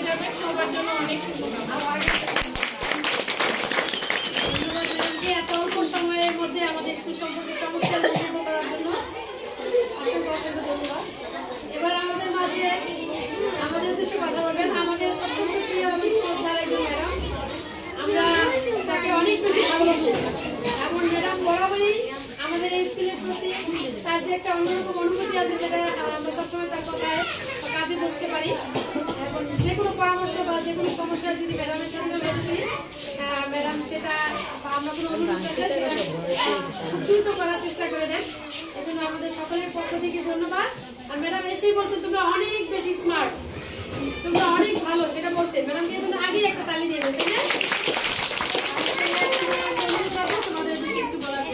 যাবে, সবার জন্য অনেক শুভকামনা। এত অল্প সময়ের মধ্যে আমাদের স্কুল সম্পর্কে চমৎকার মন্তব্য করার জন্য অসংখ্য অসংখ্য ধন্যবাদ। এবার আমাদের মাঝে আমাদের উদ্দেশ্যে কথা বলবেন আমাদের অত্যন্ত প্রিয় শ্রদ্ধার একজন ম্যাডাম। আমরা তাকে অনেক বেশি ভালোবাসি এবং ম্যাডাম বরাবরই আমাদের এই স্কুলের প্রতি তার যে একটা অন্যরকম অনুভূতি আছে যেটা আমরা সবসময় তার কথায় কাজে বুঝতে পারি এবং যে কোনো পরামর্শ বা যে কোনো সমস্যা যদি ম্যাডামের সাথে যোগাযোগ করি ম্যাডাম সেটা আমরা কোনো অনুরোধ করলে সেটা খুব দ্রুত করার চেষ্টা করে দেন। এজন্য আমাদের সকলের পক্ষ থেকে ধন্যবাদ। আর ম্যাডাম এসেই বলছেন তোমরা অনেক বেশি স্মার্ট, তোমরা অনেক ভালো, সেটা বলছে ম্যাডামকে এজন্য আগেই একটা তালি দিয়ে দেন, তাই না? তোমাদের কিছু বলার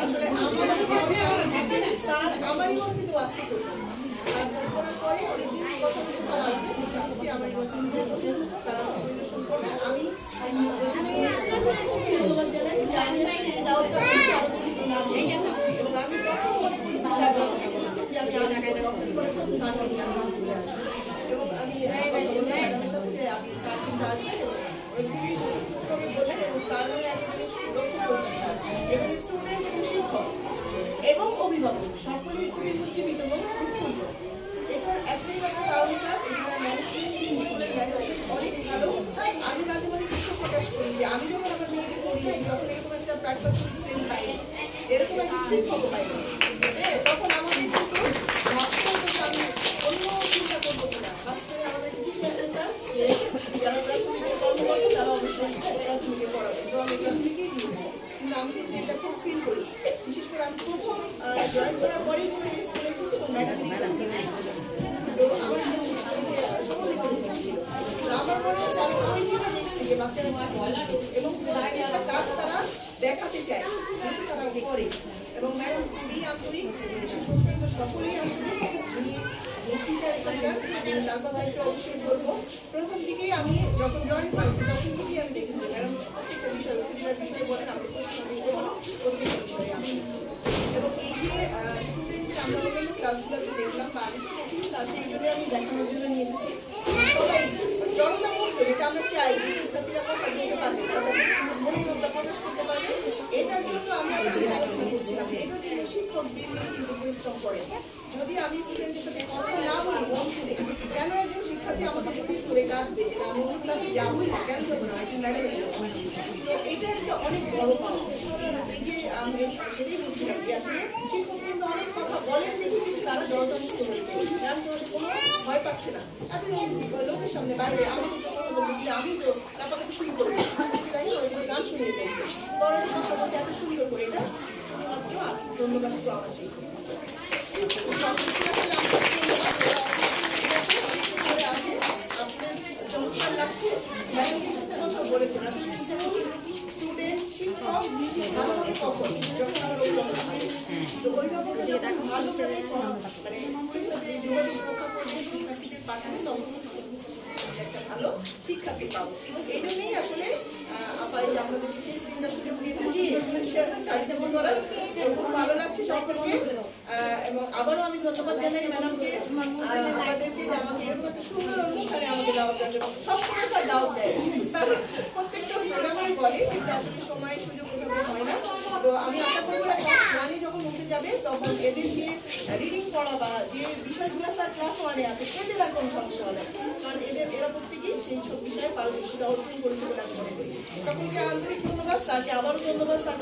আসলে আমার ইউনিভার্সিটি আজকে করার পরে অনেকদিন কথা হচ্ছে তারা আজকে আমার ইউনিভার্সিটি তারা পরিদর্শন করবেন। আমি ধন্যবাদ জানাই এবং আমি তখন মনে করি স্যার বলেছেন যে আমি এবং আমি ম্যাডামের সাথে আপনি স্যার কিন্তু আসবেন এবং বললেন এবং স্যার একটা জিনিস লক্ষ্য করছেন এবং স্টুডেন্ট এবং শিক্ষক এবং অভিভাবক সকলেই খুবই উজ্জীবিত এবং উৎফুল্ল। এটার একটাই কথা কারণ স্যার এখানে ম্যানেজমেন্ট স্কুলের ম্যানেজমেন্ট অনেক ভালো। আমি মাঝে মাঝে কিছু প্রকাশ করি যে আমি যখন আমার মেয়েকে পড়িয়েছি তখন এরকম একটা প্রাকৃতিক শ্রেণী পাইনি, এরকম একটা শিক্ষক পাইনি। হ্যাঁ, তখন আমাদের কিন্তু ভাবতে হতো যে আমি অন্য চিন্তা করবো কিনা। বাস্তবে আমাদের কিছু স্যার যারা প্রাথমিকের কর্মকর্তা তারা অবশ্যই প্রাথমিকে পড়াবেন, তো আমি প্রাথমিকেই দিয়েছি। কিন্তু আমি কিন্তু এটা খুব ফিল করি, বিশেষ করে আমি প্রথম জয়েন করার পরেই কোনো স্কুলে এসেছি এবং ম্যাডামের ক্লাস নিয়েছিলাম। তো আমার ছিল আমার মনে হচ্ছে আমি ওই দিকে দেখছি যে বাচ্চারা এবং কাজ তারা দেখাতে চায় কিন্তু তারা করে এবং ম্যাডাম খুবই আন্তরিক, শিক্ষকবৃন্দ সকলেই আন্তরিক। তার কথা একটু অবশ্যই বলবো। প্রথম দিকেই আমি যখন জয়েন করেছি তখন থেকেই আমি দেখেছি ম্যাডাম প্রত্যেকটা বিষয় অসুবিধার বিষয়ে বলেন, আমাদের প্রশ্ন বিষয় বলেন, প্রত্যেকটা বিষয়ে আমি এবং এই যে স্টুডেন্টদের আমরা বিভিন্ন ক্লাসগুলোতে দেখলাম বা আমি তো দেখি সাবজেক্টগুলো আমি দেখানোর জন্য নিয়ে এসেছি। সবাই জনতা মধ্যে যেটা আমরা চাই শিক্ষার্থীরা কথা বলতে পারবে, তাদের মনোভাবটা প্রকাশ করতে পারবে, এটার জন্য আমি আলোচনা করছিলাম। এটার জন্য শিক্ষকবৃন্দ কিন্তু পরিশ্রম করে। যদি আমি স্টুডেন্টের সাথে কথা না বলি মন খুলে, কেন একজন শিক্ষার্থী আমাকে যদি ধরে কাঁদবে যে আমি অন্য ক্লাসে যাবোই না, কেন যাবো না, একজন ম্যাডামের তো এটা একটা অনেক বড় পাওয়া। এই যে আমি সেটাই বলছিলাম যে আসলে শিক্ষকবৃন্দ অনেক কথা বলেন দেখি কিন্তু তারা জনতামুক্ত হয়েছে, আমি তোমাদের কোনো ভয় পাচ্ছে না। এত লোকের সামনে বাইরে আমাকে কথা বলতে দিলে আমি তো তারপরে শুরু করবো, দেখি ওই গান শুনিয়ে ফেলছে, পরে কথা বলছে এত সুন্দর করে, এটা শুধুমাত্র ধন্যবাদ তো আমার শিক্ষক। চমৎকার লাগছে বলেছেন আসলে স্টুডেন্ট শিক্ষক ভালোভাবে কখন যখন আমার অভিভাবক তো অভিভাবকরা যখন ভালোভাবে মানে স্কুলের সাথে যোগাযোগ রক্ষা করবে শিক্ষার্থীদের পাঠাবে তখন একটা ভালো শিক্ষার্থী পাবো। এই জন্যই আসলে আপনাদের বিশেষ দিনটা সুযোগ দিয়েছি করার, খুব ভালো লাগছে সকলকে এবং আবারও আমি ধন্যবাদ জানাই ম্যাডামকে আমাদেরকে যে আমাকে এরকম একটা সুন্দর অনুষ্ঠানে আমাকে দাওয়াত দেন এবং সবসময় স্যার দাওয়াত দেয়, প্রত্যেকটা প্রোগ্রামেই বলে কিন্তু আসলে সময় সুযোগ হয় না। তো আমি আশা করবো ক্লাস ওয়ানে যখন উঠে যাবে তখন এদের যে রিডিং পড়া বা যে বিষয়গুলো স্যার ক্লাস ওয়ানে আছে এদের আর কোনো সমস্যা হবে না, কারণ এরা প্রত্যেকেই সেই সব বিষয়ে পারদর্শিতা অর্জন করেছে বলে আমি মনে করি। সকলকে আন্তরিক ধন্যবাদ, স্যারকে আবারও ধন্যবাদ, স্যার